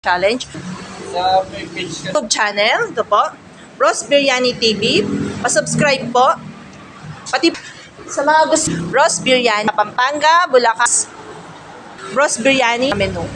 challenge. Sa may page ka. YouTube channel, ito po. Ross Biryani TV. Pa-subscribe po. Pati sa mga gusto, Ross Biryani, Pampanga, Bulacan. Ross Biryani menu.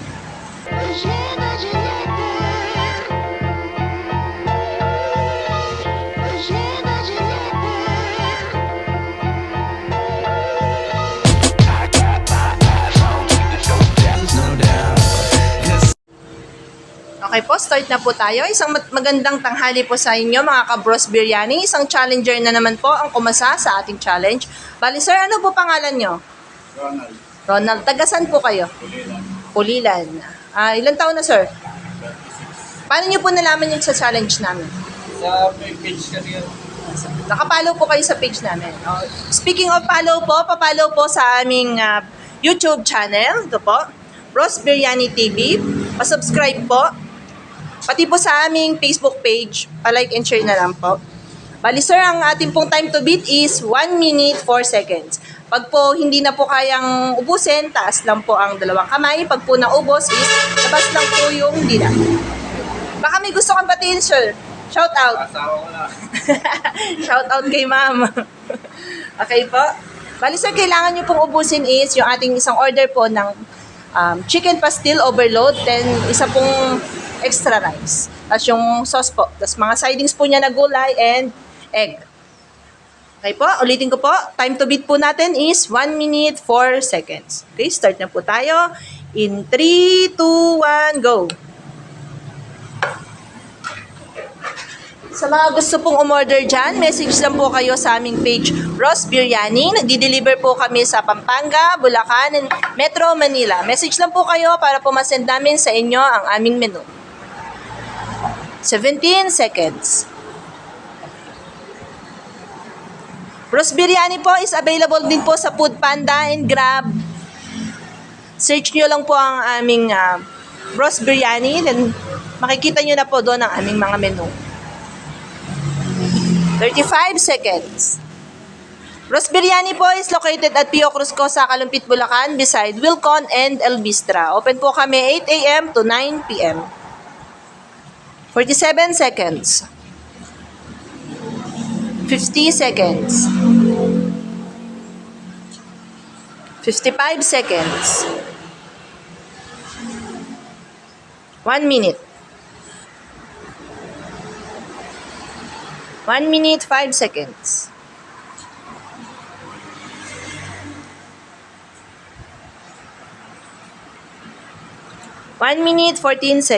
Okay po, start na po tayo. Isang magandang tanghali po sa inyo mga ka-Bros Biryani. Isang challenger na naman po ang kumasa sa ating challenge. Bali sir, ano po pangalan nyo? Ronald. Ronald, tagasan po kayo? Pulilan. Pulilan. Ilan taon na sir? 36. Paano nyo po nalaman yung sa challenge namin? Sa may page ka rin. Nakapollow po kayo sa page namin. Speaking of follow po, papollow po sa aming YouTube channel. Ito po, Ross Biryani TV. Pa-subscribe po. Pati po sa aming Facebook page, pa-like and share na lang po. Bali sir, ang ating pong time to beat is 1 minute 4 seconds. Pag po hindi na po kayang ubusin, taas lang po ang dalawang kamay. Pag po naubos is labas lang po yung dila. Baka may gusto kang batiin sir. Shout out. Asawa ko na. Shout out kay ma'am. Okay po. Bali sir, kailangan nyo pong ubusin is yung ating isang order po ng chicken pastil overload, then isa pong extra rice. Tapos yung sauce po. Tapos mga sidings po niya na gulay and egg. Okay po, ulitin ko po. Time to beat po natin is 1 minute 4 seconds. Okay, start na po tayo. In 3, 2, 1, go! Sa mga gusto pong umorder dyan, message lang po kayo sa aming page Ross Biryani. Nagdi-deliver po kami sa Pampanga, Bulacan, and Metro Manila. Message lang po kayo para po masend namin sa inyo ang aming menu. 17 seconds. Ross Biryani po is available din po sa Foodpanda and Grab. Search nyo lang po ang aming Ross Biryani, then makikita nyo na po doon ang aming mga menu. 35 seconds. Ross Biryani po is located at Pio Cruz Cosa, Kalumpit, Bulacan, beside Wilcon and El Bistra. Open po kami 8 a.m. to 9 p.m. 47 seconds. 50 seconds. 55 seconds. 1 minute. 1 minute 5 seconds. 1 minute 14 seconds.